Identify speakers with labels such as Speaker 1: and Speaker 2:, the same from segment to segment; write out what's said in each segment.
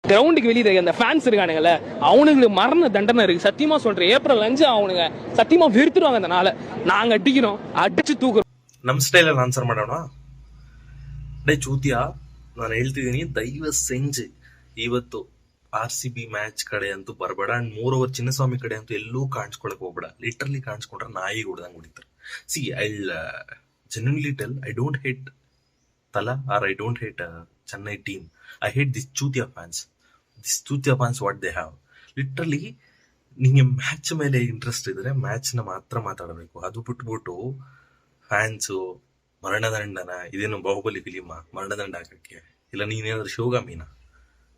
Speaker 1: கிரவுண்டுக்கு வெளியே இருக்க அந்த ஃபேன்ஸ் இருக்கானுங்கல்ல, அவனுங்களுக்கு மரண தண்டனை இருக்கு. சத்தியமா சொல்றேன், ஏப்ரல் 5 அவனுங்க சத்தியமா வெறுத்துருவாங்க. அந்த நாளை நாங்க அடிக்கிறோம், ಅಡಿச்சு ತೂಕುறோம்.
Speaker 2: ನಮ್ ಸ್ಟೈಲಲ್ಲಿ ಆನ್ಸರ್ ಮಾಡೋಣ. ಡೇ ಚೂತಿಯಾ, ನಾನು ಹೇಳ್ತಿದ್ದೀನಿ, ದಯವ ಸೆಂಜ್ ಇವತ್ತು RCB ಮ್ಯಾಚ್ ಕಡೆ ಅಂತೂ ಬರಬೇಡ. ಅಂಡ್ 3 ಓವರ್ ಚಿನ್ನಸ್ವಾಮಿ ಕಡೆ ಅಂತೂ ಎಲ್ಲೂ ಕಾಣಿಸ್ಕೊಳಕ್ ಹೋಗ್ಬೇಡ. ಲಿಟರ್ಲಿ ಕಾಣಿಸ್ಕೊಂಡ್ರೆ ನಾಯಿ ಹೊಡೆದಂಗ್ ಹೊಡಿತಾರೆ. C I genuinely tell, I don't hate Tala or I don't hate Chennai team. I hate these Chutia fans. These Chutia fans, what they have. Literally, ನಿಮಗೆ ಮ್ಯಾಚ್ ಮೇಲೆ ಇಂಟ್ರೆಸ್ಟ್ ಇದ್ರೆ ಮ್ಯಾಚ್ನ ಮಾತ್ರ ಮಾತಾಡಬೇಕು. ಅದು ಬಿಟ್ಬಿಟ್ಟು ಫ್ಯಾನ್ಸು ಮರಣದಂಡನ, ಇದೇನು ಬಾಹುಬಲಿ ಫಿಲಿಮ ಮರಣದಂಡ ಹಾಕಕ್ಕೆ, ಇಲ್ಲ ನೀನೇನಾದ್ರೂ ಶಿವಗಾಮಿನ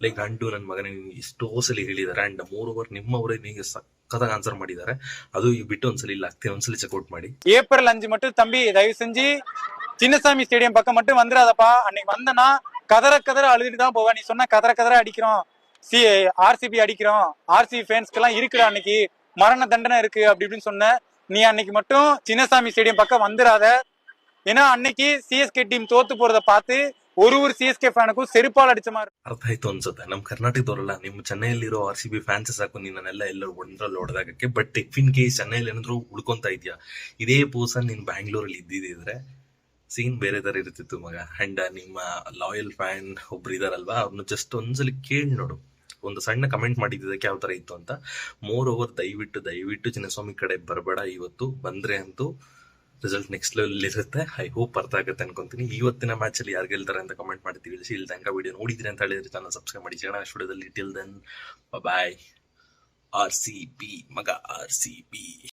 Speaker 2: ಲೈಕ್ ಗಂಟು ನನ್ನ ಮಗನ ಎಷ್ಟೋ ಸಲ ಹೇಳಿದ್ದಾರೆ. ಅಂಡ್ 3 ಓವರ್ ನಿಮ್ಮವರೇ நீங்க சக்கதாக ஆன்சர் ಮಾಡಿದ್ದಾರೆ. ಅದು ಈಗ ಬಿಟ್ಟು ಒಂದ್ಸಲ ಇಲ್ಲ ಆಗ್ತೇ, ಒಂದ್ಸಲ ಚೆಕ್ಔಟ್ ಮಾಡಿ.
Speaker 3: ஏப்ரல் 5 மட்டும் தம்பி தயவு செஞ்சு சின்னசாமி ஸ்டேடியம் பக்கம் மட்டும் வந்துடாதப்பா. அன்னைக்கு வந்தனா கதற கதற அழுதுட்டு தான் போவேன். நீ சொன்ன கதற கதற அடிக்கிறோம், RCB அடிக்கிறோம், RCB ஃபேன்ஸ்க்கெல்லாம் இருக்குடா அன்னைக்கு மரண தண்டனை இருக்கு அப்படி இப்படின்னு சொன்ன. நீ அன்னைக்கு மட்டும் சின்னசாமி ஸ்டேடியம் பக்கம் வந்துடாத. ஏன்னா அன்னைக்கு CSK டீம் தோத்து போறத பார்த்து ஒரு CSK ಫ್ಯಾನ್ಗೂ செருப்பால் ಅಡಿಚ ಮಾರು.
Speaker 2: ಅರ್ಥ ಆಯ್ತು ಅನ್ಸುತ್ತೆ. ನಮ್ ಕರ್ನಾಟಕದವರಲ್ಲ, ನಿಮ್ಮ ಚೆನ್ನೈಯಲ್ಲಿರೋ RCB ಫ್ಯಾನ್ಸ್ ಸಾಕು ನಿನ್ನೆಲ್ಲ ಎಲ್ಲರೂ ಒಂದ್ರಲ್ಲಿ ಹೊಡೆದಾಗಕ್ಕೆ. ಬಟ್ ಇಫ್ ಇನ್ ಕೇಸ್ ಚೆನ್ನೈಲಿ ಏನಾದ್ರು ಉಳ್ಕೊಂತ ಇದೆಯಾ, ಇದೇ ಪೋಸನ್ ನೀನ್ ಬ್ಯಾಂಗ್ಳೂರಲ್ಲಿ ಇದ್ದಿದ್ರೆ ಸೀನ್ ಬೇರೆ ತರ ಇರ್ತಿತ್ತು ಮಗ. ಅಂಡ್ ನಿಮ್ಮ ಲಾಯಲ್ ಫ್ಯಾನ್ ಒಬ್ರು ಇದಾರಲ್ವಾ, ಅವ್ರನ್ನ ಜಸ್ಟ್ ಒಂದ್ಸಲಿ ಕೇಳಿ ನೋಡು, ಒಂದು ಸಣ್ಣ ಕಮೆಂಟ್ ಮಾಡಿದ್ದಕ್ಕೆ ಯಾವ ತರ ಇತ್ತು ಅಂತ. 3 ಓವರ್ ದಯವಿಟ್ಟು ಚಿನ್ನಸ್ವಾಮಿ ಕಡೆ ಬರಬೇಡ. ಇವತ್ತು ಬಂದ್ರೆ ಅಂತೂ ರಿಸಲ್ಟ್ ನೆಕ್ಸ್ಟ್ ಲೆವೆಲ್ ಇರುತ್ತೆ. ಐ ಹೋಪ್ ಅರ್ಥ ಆಗುತ್ತೆ ಅನ್ಕೊಂತೀನಿ. ಇವತ್ತಿನ ಮ್ಯಾಚ್ ಅಲ್ಲಿ ಯಾರು ಗೆಲ್ತಾರೆ ಅಂತ ಕಮೆಂಟ್ ಮಾಡಿ ತಿಳಿಸಿ. ಇಲ್ಲಿ ತನಕ ವಿಡಿಯೋ ನೋಡಿದ್ರಿ ಅಂತ ಹೇಳಿದ್ರೆ ಚಾನಲ್ ಸಬ್ಸ್ಕ್ರೈಬ್ ಮಾಡಿ. ಜನ ಸ್ಟುಡಿಯೋದಲ್ಲಿ ಟಿಲ್ ದೆನ್ ಬಾಯ್. RCB ಮಗ, RCB.